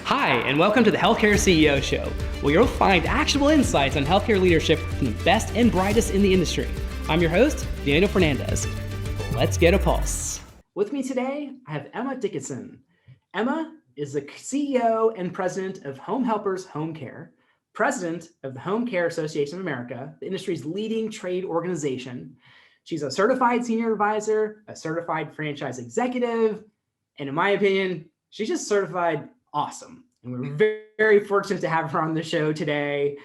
Hi, and welcome to the Healthcare CEO Show, where you'll find actionable insights on healthcare leadership from the best and brightest in the industry. I'm your host, Daniel Fernandez. Let's get a pulse. With me today, I have Emma Dickison. Emma is the CEO and president of Home Helpers Home Care, president of the Home Care Association of America, the industry's leading trade organization. She's a certified senior advisor, a certified franchise executive, and in my opinion, she's just certified awesome. And we're very, very fortunate to have her on the show today.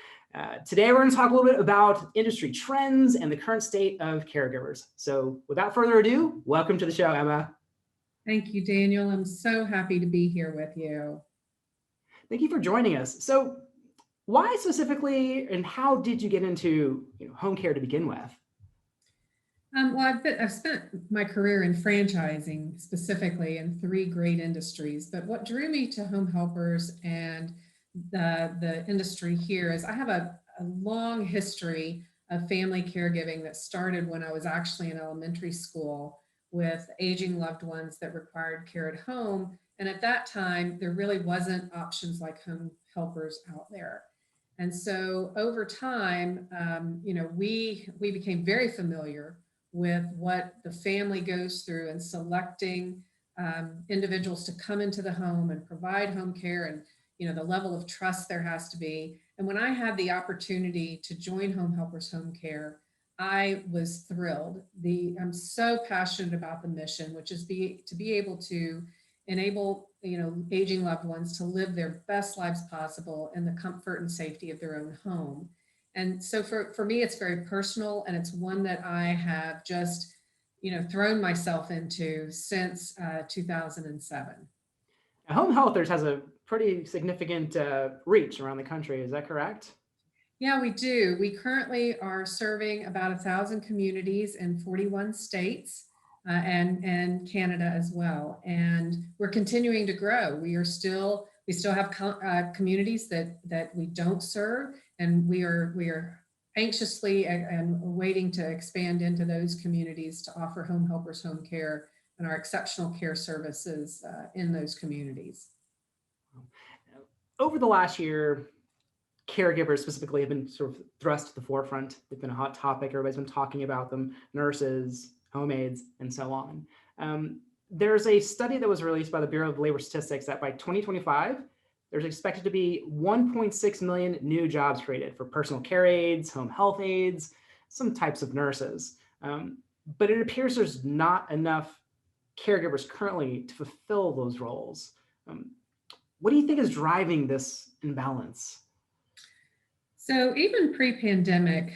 Today, we're going to talk a little bit about industry trends and the current state of caregivers. So without further ado, welcome to the show, Emma. Thank you, Daniel. I'm so happy to be here with you. Thank you for joining us. So why specifically and how did you get into home care to begin with? Well, I've spent my career in franchising, specifically in 3 great industries. But what drew me to Home Helpers and the industry here is I have a long history of family caregiving that started when I was actually in elementary school with aging loved ones that required care at home. And at that time, there really wasn't options like Home Helpers out there. And so over time, we became very familiar with what the family goes through in selecting individuals to come into the home and provide home care, and the level of trust there has to be. And when I had the opportunity to join Home Helpers Home Care, I was thrilled. I'm so passionate about the mission, which is to be able to enable aging loved ones to live their best lives possible in the comfort and safety of their own home. And so for me, it's very personal, and it's one that I have just, thrown myself into since 2007. Home Healthers has a pretty significant reach around the country. Is that correct? Yeah, we do. We currently are serving about 1,000 communities in 41 states and Canada as well. And we're continuing to grow. We still have communities that we don't serve, and we are anxiously and waiting to expand into those communities to offer Home Helpers Home Care and our exceptional care services in those communities. Over the last year, caregivers specifically have been sort of thrust to the forefront. They've been a hot topic. Everybody's been talking about them, nurses, home aides, and so on. There's a study that was released by the Bureau of Labor Statistics that by 2025, there's expected to be 1.6 million new jobs created for personal care aides, home health aides, some types of nurses. But it appears there's not enough caregivers currently to fulfill those roles. What do you think is driving this imbalance? So even pre-pandemic,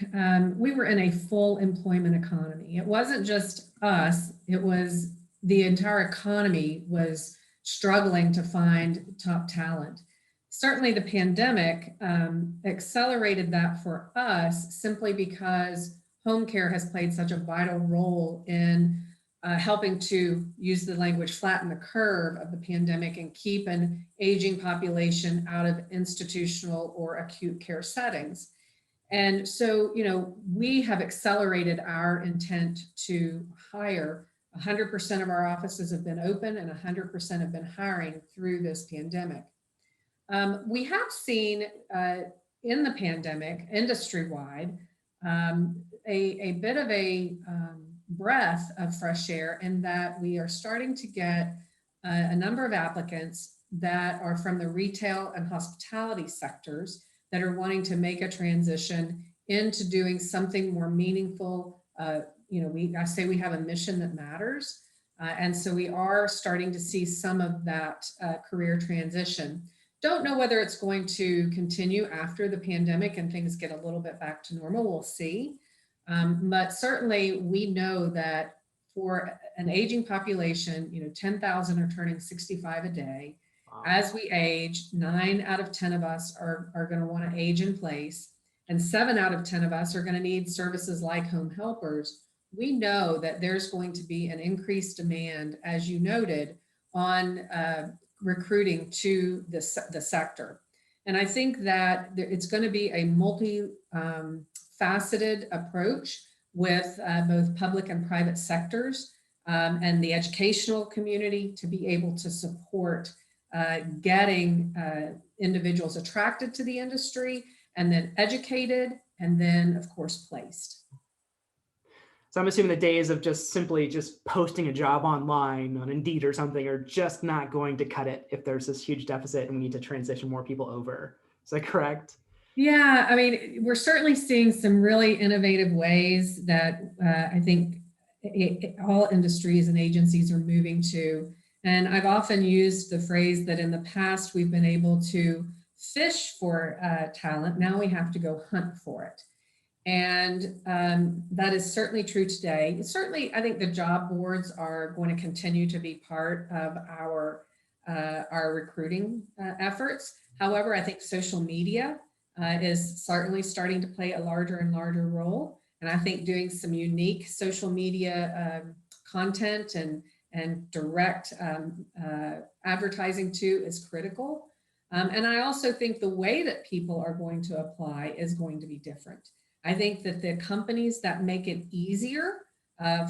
we were in a full employment economy. It wasn't just us, it was the entire economy was struggling to find top talent. Certainly the pandemic accelerated that for us simply because home care has played such a vital role in helping to use the language flatten the curve of the pandemic and keep an aging population out of institutional or acute care settings. And so, we have accelerated our intent to hire. 100% of our offices have been open and 100% have been hiring through this pandemic. We have seen in the pandemic, industry-wide, a bit of a breath of fresh air in that we are starting to get a number of applicants that are from the retail and hospitality sectors that are wanting to make a transition into doing something more meaningful. I say we have a mission that matters. And so we are starting to see some of that career transition. Don't know whether it's going to continue after the pandemic and things get a little bit back to normal. We'll see. But certainly we know that for an aging population, 10,000 are turning 65 a day. Wow. As we age, 9 out of 10 of us are going to want to age in place, and 7 out of 10 of us are going to need services like Home Helpers. We know that there's going to be an increased demand, as you noted, on recruiting to the sector. And I think that it's going to be a multi-faceted approach with both public and private sectors and the educational community to be able to support getting individuals attracted to the industry, and then educated, and then of course placed. So I'm assuming the days of just simply just posting a job online on Indeed or something are just not going to cut it if there's this huge deficit and we need to transition more people over. Is that correct? Yeah, I mean, we're certainly seeing some really innovative ways that I think all industries and agencies are moving to. And I've often used the phrase that in the past we've been able to fish for talent. Now we have to go hunt for it. And that is certainly true today. Certainly, I think the job boards are going to continue to be part of our recruiting efforts. However, I think social media is certainly starting to play a larger and larger role. And I think doing some unique social media content and direct advertising too is critical. And I also think the way that people are going to apply is going to be different. I think that the companies that make it easier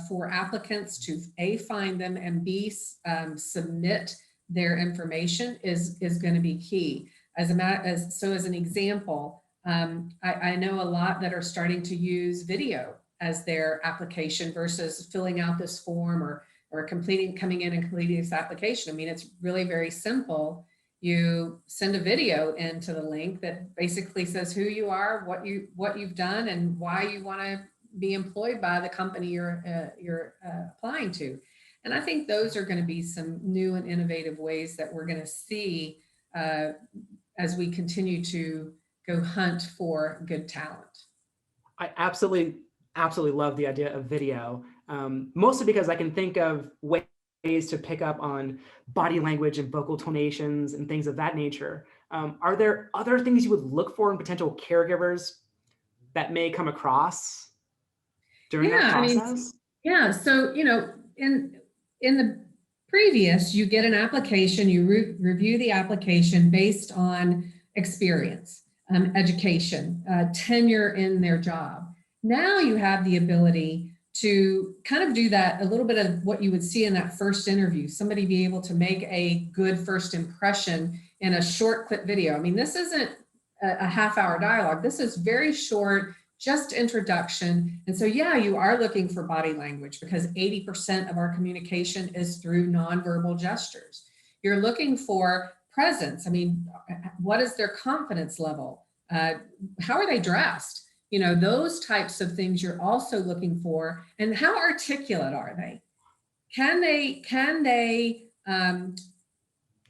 for applicants to A, find them, and B, submit their information is going to be key. As an example, I know a lot that are starting to use video as their application versus filling out this form or coming in and completing this application. I mean, it's really very simple. You send a video into the link that basically says who you are, what you've done, and why you want to be employed by the company you're applying to. And I think those are going to be some new and innovative ways that we're going to see as we continue to go hunt for good talent. I absolutely love the idea of video, mostly because I can think of ways to pick up on body language and vocal tonations and things of that nature. Are there other things you would look for in potential caregivers that may come across during that process? So, in the previous, you get an application, you review the application based on experience, education, tenure in their job. Now you have the ability to kind of do that, a little bit of what you would see in that first interview, somebody be able to make a good first impression in a short clip video. I mean, this isn't a half-hour dialogue. This is very short, just introduction. And so, yeah, you are looking for body language because 80% of our communication is through nonverbal gestures. You're looking for presence. I mean, what is their confidence level? How are they dressed? Those types of things you're also looking for. And how articulate are they? Can they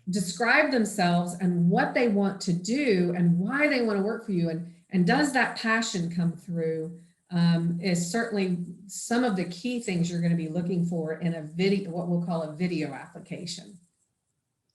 describe themselves and what they want to do and why they want to work for you? And does that passion come through? Is certainly some of the key things you're going to be looking for in a video, what we'll call a video application.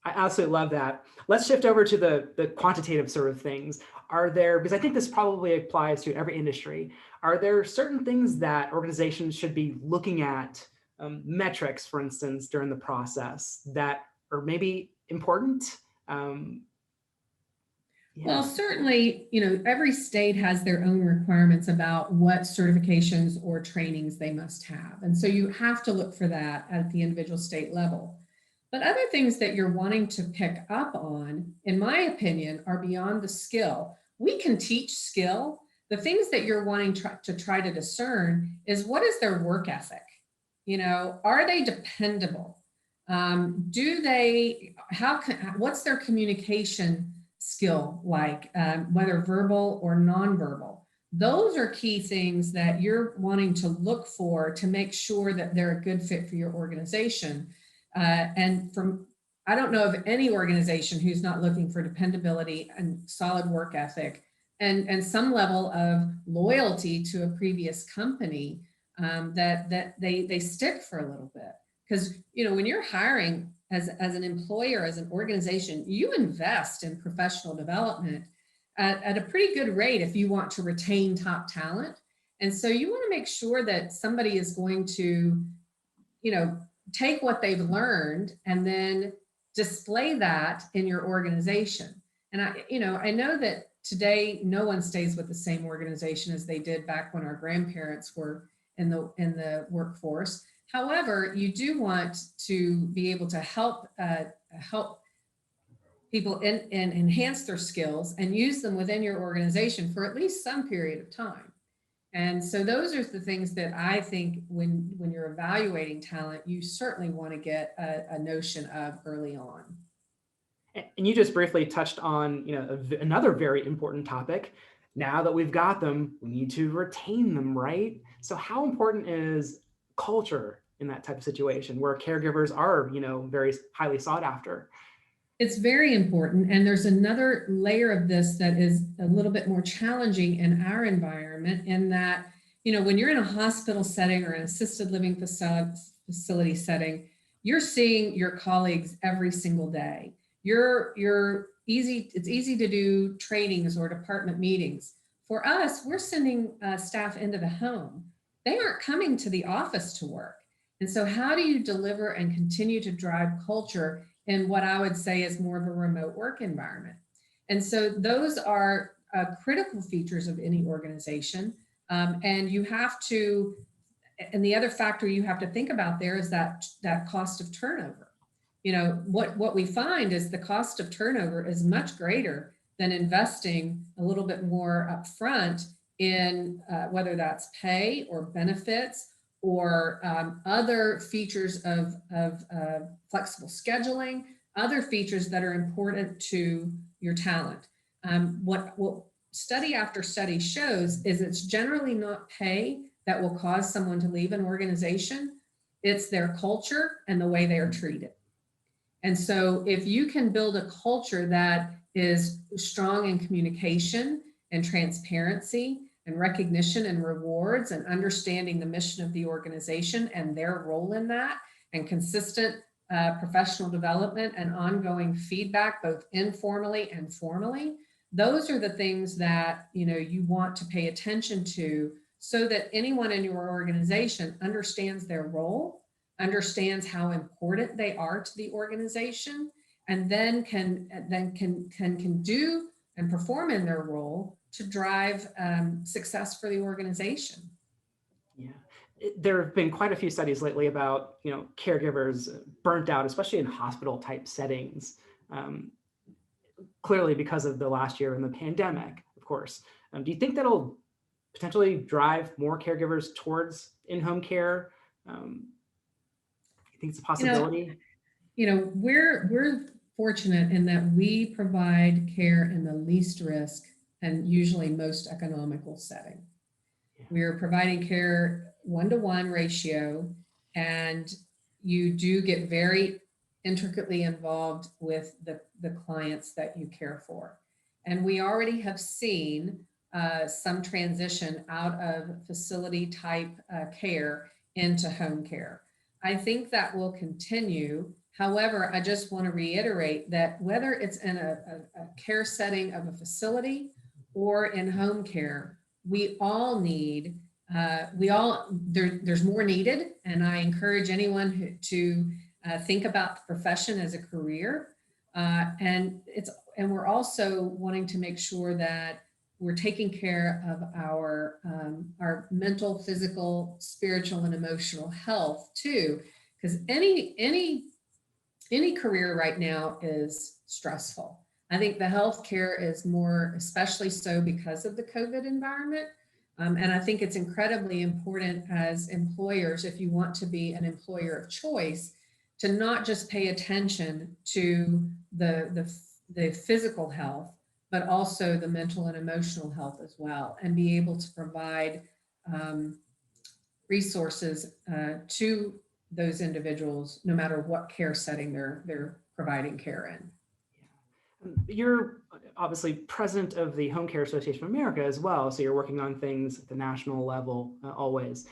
I absolutely love that. Let's shift over to the quantitative sort of things. Because I think this probably applies to every industry, are there certain things that organizations should be looking at, metrics, for instance, during the process that are maybe important? Well, certainly, every state has their own requirements about what certifications or trainings they must have. And so you have to look for that at the individual state level. But other things that you're wanting to pick up on, in my opinion, are beyond the skill. We can teach skill. The things that you're wanting to try to discern is what is their work ethic? Are they dependable? What's their communication skill like, whether verbal or nonverbal? Those are key things that you're wanting to look for to make sure that they're a good fit for your organization. I don't know of any organization who's not looking for dependability and solid work ethic and some level of loyalty to a previous company, that they stick for a little bit. Because, when you're hiring as an employer, as an organization, you invest in professional development at a pretty good rate if you want to retain top talent. And so you want to make sure that somebody is going to, take what they've learned and then display that in your organization. And I know that today no one stays with the same organization as they did back when our grandparents were in the workforce. However, you do want to be able to help people and enhance their skills and use them within your organization for at least some period of time. And so those are the things that I think when you're evaluating talent, you certainly want to get a notion of early on. And you just briefly touched on, another very important topic. Now that we've got them, we need to retain them, right? So how important is culture in that type of situation where caregivers are, very highly sought after? It's very important. And there's another layer of this that is a little bit more challenging in our environment, in that, when you're in a hospital setting or an assisted living facility setting, you're seeing your colleagues every single day. It's easy to do trainings or department meetings. For us, we're sending staff into the home. They aren't coming to the office to work. And so how do you deliver and continue to drive culture in what I would say is more of a remote work environment? And so those are critical features of any organization. And you have to, and the other factor you have to think about there is that cost of turnover. What we find is the cost of turnover is much greater than investing a little bit more upfront in whether that's pay or benefits or other features of flexible scheduling, other features that are important to your talent. What study after study shows is it's generally not pay that will cause someone to leave an organization. It's their culture and the way they are treated. And so if you can build a culture that is strong in communication and transparency and recognition and rewards and understanding the mission of the organization and their role in that, and consistent professional development and ongoing feedback, both informally and formally, those are the things that you want to pay attention to, so that anyone in your organization understands their role, understands how important they are to the organization, and then can do and perform in their role to drive success for the organization. Yeah, there have been quite a few studies lately about caregivers burnt out, especially in hospital type settings. Clearly because of the last year and the pandemic, of course. Do you think that'll potentially drive more caregivers towards in-home care? You think it's a possibility? We're fortunate in that we provide care in the least risk and usually most economical setting. Yeah. We're providing care 1-to-1 ratio, and you do get very intricately involved with the clients that you care for. And we already have seen some transition out of facility type care into home care. I think that will continue. However, I just want to reiterate that whether it's in a care setting of a facility or in home care, we all need, there's more needed. And I encourage anyone to think about the profession as a career. And we're also wanting to make sure that we're taking care of our mental, physical, spiritual, and emotional health too, because any career right now is stressful. I think the healthcare is more, especially so because of the COVID environment. And I think it's incredibly important as employers, if you want to be an employer of choice, to not just pay attention to the physical health, but also the mental and emotional health as well, and be able to provide resources to those individuals, no matter what care setting they're providing care in. You're obviously president of the Home Care Association of America as well, so you're working on things at the national level always.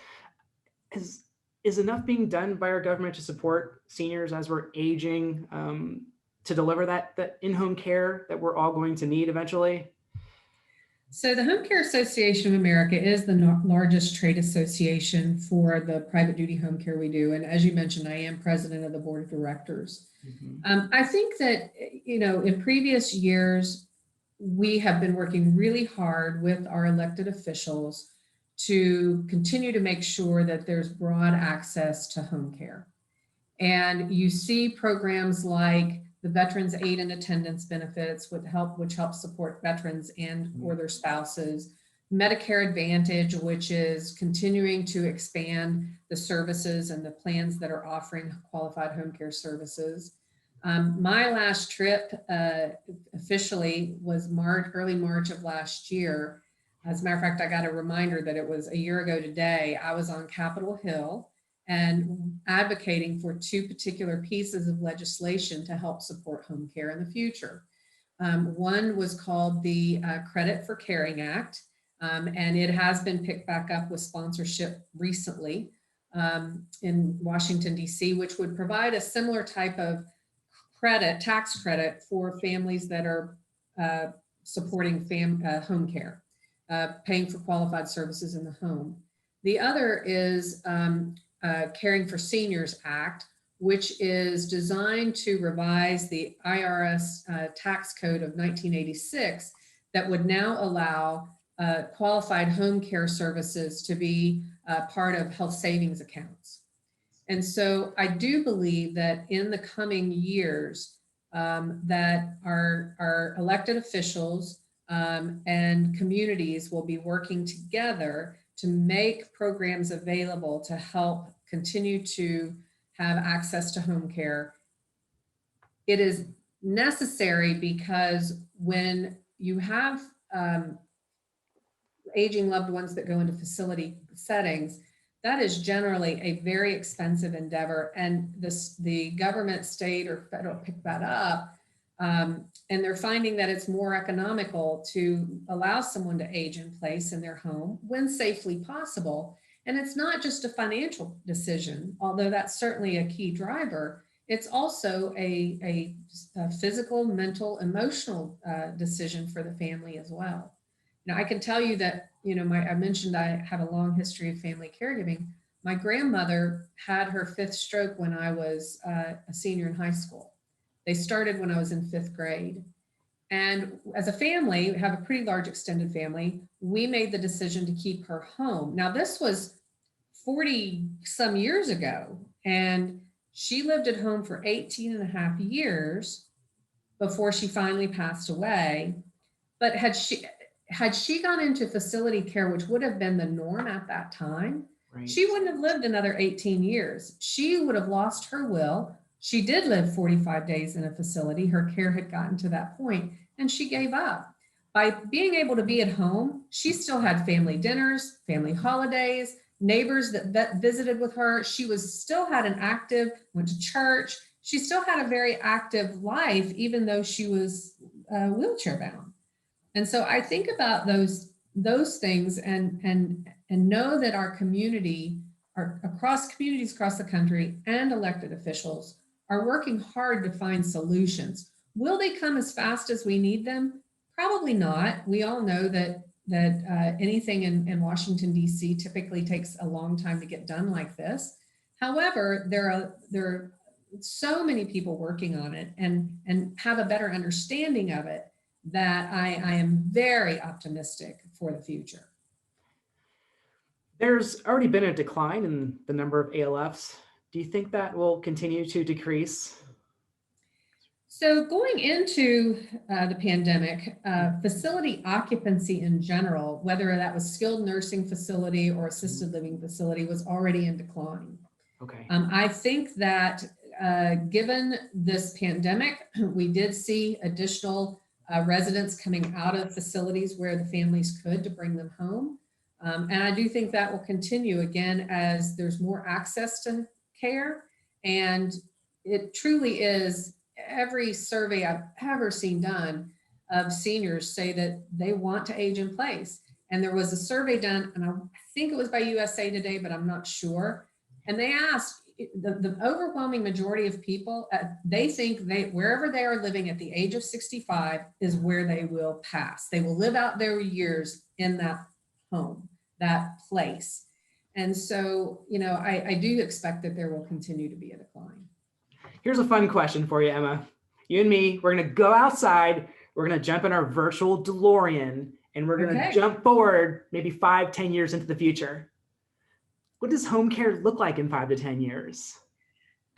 Is enough being done by our government to support seniors as we're aging, to deliver that in-home care that we're all going to need eventually? So the Home Care Association of America is the largest trade association for the private duty home care we do. And as you mentioned, I am president of the board of directors. Mm-hmm. I think that, in previous years, we have been working really hard with our elected officials to continue to make sure that there's broad access to home care. And you see programs like the Veterans Aid and Attendance Benefits, which helps support veterans and or their spouses. Medicare Advantage, which is continuing to expand the services and the plans that are offering qualified home care services. My last trip officially was early March of last year. As a matter of fact, I got a reminder that it was a year ago today. I was on Capitol Hill and advocating for two particular pieces of legislation to help support home care in the future. One was called the Credit for Caring Act, and it has been picked back up with sponsorship recently in Washington, D.C., which would provide a similar type of tax credit for families that are supporting home care, paying for qualified services in the home. The other is Caring for Seniors Act, which is designed to revise the IRS tax code of 1986 that would now allow qualified home care services to be part of health savings accounts. And so I do believe that in the coming years that our elected officials and communities will be working together to make programs available to help continue to have access to home care. It is necessary because when you have aging loved ones that go into facility settings, that is generally a very expensive endeavor. And the government, state, or federal pick that up. And they're finding that it's more economical to allow someone to age in place in their home when safely possible. And it's not just a financial decision, although that's certainly a key driver. It's also a physical, mental, emotional decision for the family as well. Now, I can tell you that, I mentioned I have a long history of family caregiving. My grandmother had her fifth stroke when I was a senior in high school. They started when I was in fifth grade. And as a family, we have a pretty large extended family. We made the decision to keep her home. Now, this was 40 some years ago, and she lived at home for 18 and a half years before she finally passed away. But had she gone into facility care, which would have been the norm at that time, right, she wouldn't have lived another 18 years. She would have lost her will. She did live 45 days in a facility. Her care had gotten to that point, and she gave up. By being able to be at home, she still had family dinners, family holidays, neighbors that visited with her. She still had went to church. She still had a very active life, even though she was wheelchair bound. And so I think about those things and know that our community, communities across the country, and elected officials are working hard to find solutions. Will they come as fast as we need them? Probably not. We all know that anything in Washington, D.C. typically takes a long time to get done like this. However, there are so many people working on it and have a better understanding of it that I am very optimistic for the future. There's already been a decline in the number of ALFs. Do you think that will continue to decrease? So going into the pandemic, facility occupancy in general, whether that was skilled nursing facility or assisted living facility, was already in decline. Okay. I think that given this pandemic, we did see additional residents coming out of facilities where the families could to bring them home. And I do think that will continue again as there's more access to care. And it truly is, every survey I've ever seen done of seniors say that they want to age in place. And there was a survey done, and I think it was by USA Today, but I'm not sure. And they asked, the overwhelming majority of people, they think wherever they are living at the age of 65 is where they will pass. They will live out their years in that home, that place. And so, I do expect that there will continue to be a decline. Here's a fun question for you, Emma. You and me, we're going to go outside. We're going to jump in our virtual DeLorean, and we're going to jump forward maybe 5-10 years into the future. What does home care look like in 5 to 10 years?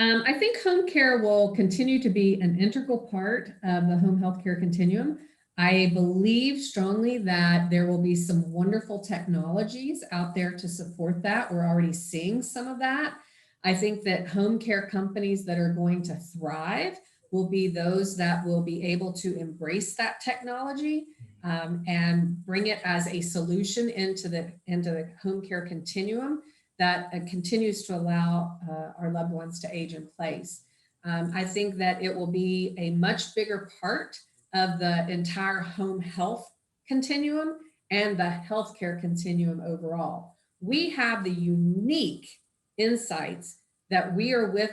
I think home care will continue to be an integral part of the home health care continuum. I believe strongly that there will be some wonderful technologies out there to support that. We're already seeing some of that. I think that home care companies that are going to thrive will be those that will be able to embrace that technology and bring it as a solution into the home care continuum that continues to allow our loved ones to age in place. I think that it will be a much bigger part of the entire home health continuum and the healthcare continuum overall. We have the unique insights that we are with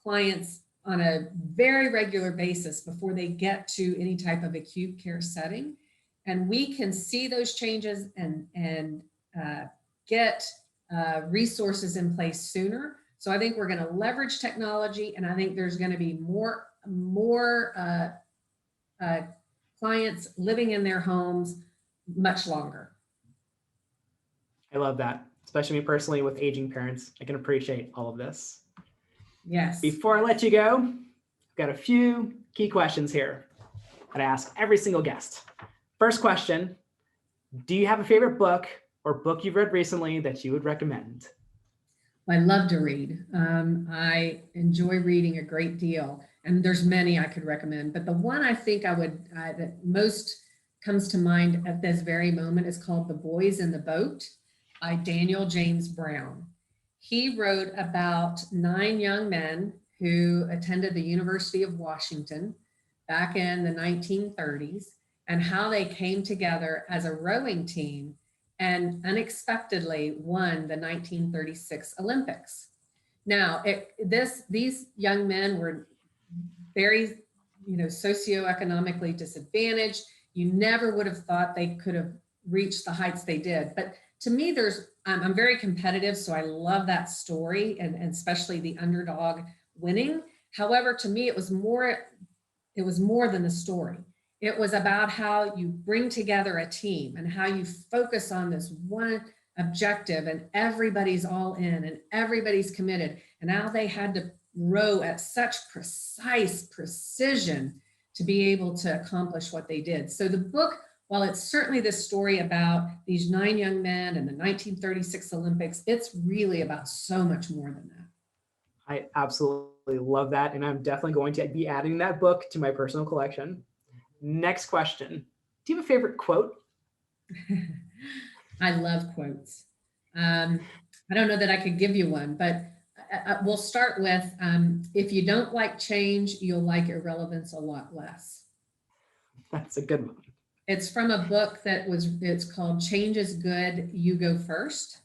clients on a very regular basis before they get to any type of acute care setting. And we can see those changes and get resources in place sooner. So I think we're going to leverage technology, and I think there's going to be more clients living in their homes much longer. I love that, especially me personally with aging parents. I can appreciate all of this. Yes. Before I let you go, I've got a few key questions here that I ask every single guest. First question, do you have a favorite book or book you've read recently that you would recommend? I love to read. I enjoy reading a great deal, and there's many I could recommend, but the one I think that most comes to mind at this very moment is called The Boys in the Boat by Daniel James Brown. He wrote about 9 young men who attended the University of Washington back in the 1930s and how they came together as a rowing team and unexpectedly won the 1936 Olympics. Now, these young men were very, socioeconomically disadvantaged. You never would have thought they could have reached the heights they did. But to me, I'm very competitive, so I love that story, and especially the underdog winning. However, to me, it was more than the story. It was about how you bring together a team and how you focus on this one objective, and everybody's all in and everybody's committed, and how they had to row at such precise precision to be able to accomplish what they did. So the book, while it's certainly this story about these 9 young men and the 1936 Olympics, it's really about so much more than that. I absolutely love that, and I'm definitely going to be adding that book to my personal collection. Next question. Do you have a favorite quote? I love quotes. I don't know that I could give you one, but we'll start with, if you don't like change, you'll like irrelevance a lot less. That's a good one. It's from a book it's called Change is Good, You Go First.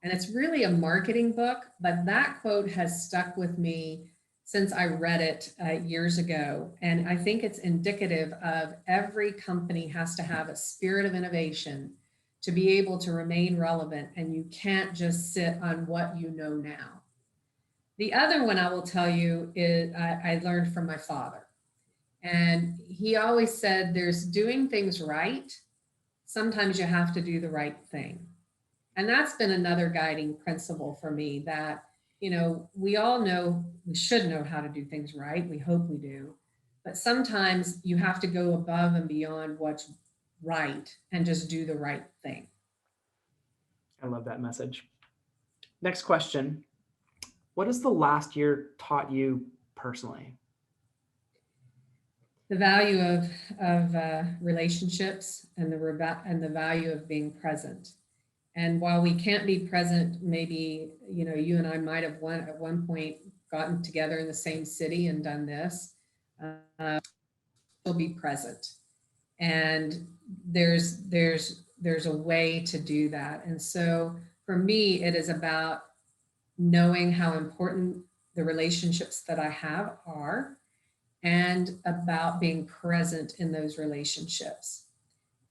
And it's really a marketing book, but that quote has stuck with me since I read it years ago. And I think it's indicative of every company has to have a spirit of innovation to be able to remain relevant, and you can't just sit on what you know now. The other one I will tell you is I learned from my father. And he always said, there's doing things right. Sometimes you have to do the right thing. And that's been another guiding principle for me, that we all know we should know how to do things right. We hope we do. But sometimes you have to go above and beyond what's right and just do the right thing. I love that message. Next question. What has the last year taught you personally? The value of relationships and the value of being present. And while we can't be present, maybe, you and I might have at one point gotten together in the same city and done this, still be present. And there's a way to do that. And so for me, it is about knowing how important the relationships that I have are, and about being present in those relationships.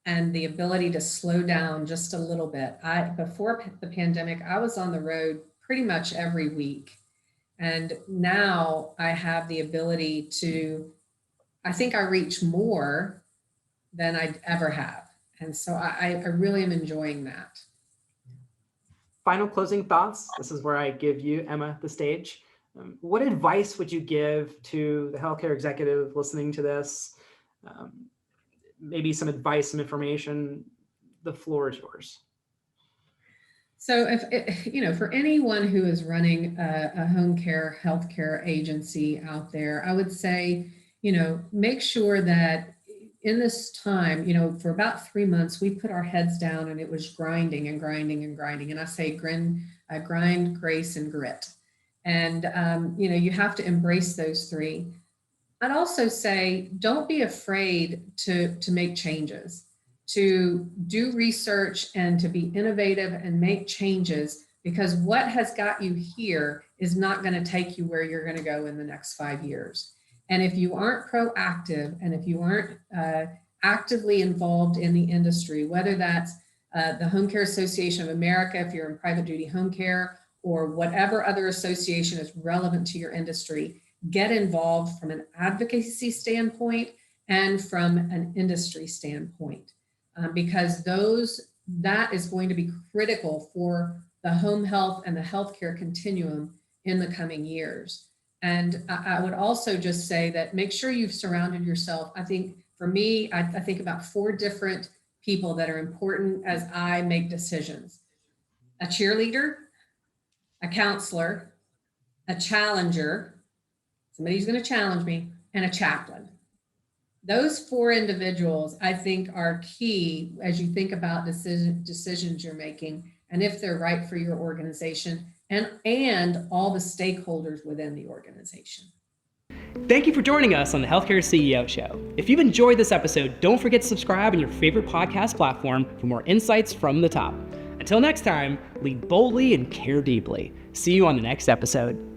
And the ability to slow down just a little bit. Before the pandemic, I was on the road pretty much every week. And now I have the ability I think I reach more than I ever have. And so I really am enjoying that. Final closing thoughts. This is where I give you, Emma, the stage. What advice would you give to the healthcare executive listening to this? Maybe some advice, some information. The floor is yours. So for anyone who is running a home care healthcare agency out there, I would say, make sure that in this time, for about 3 months, we put our heads down and it was grinding and grinding and grinding. And I say grind, grace, and grit. And, you have to embrace those three. I'd also say, don't be afraid to make changes, to do research and to be innovative and make changes, because what has got you here is not going to take you where you're going to go in the next 5 years. And if you aren't proactive and if you aren't actively involved in the industry, whether that's the Home Care Association of America, if you're in private duty home care, or whatever other association is relevant to your industry, get involved from an advocacy standpoint and from an industry standpoint. Because that is going to be critical for the home health and the healthcare continuum in the coming years. And I would also just say that make sure you've surrounded yourself. I think for me, I think about 4 different people that are important as I make decisions: a cheerleader, a counselor, a challenger, somebody who's going to challenge me, and a chaplain. Those 4 individuals, I think, are key as you think about decisions you're making and if they're right for your organization and all the stakeholders within the organization. Thank you for joining us on the Healthcare CEO Show. If you've enjoyed this episode, don't forget to subscribe on your favorite podcast platform for more insights from the top. Until next time, lead boldly and care deeply. See you on the next episode.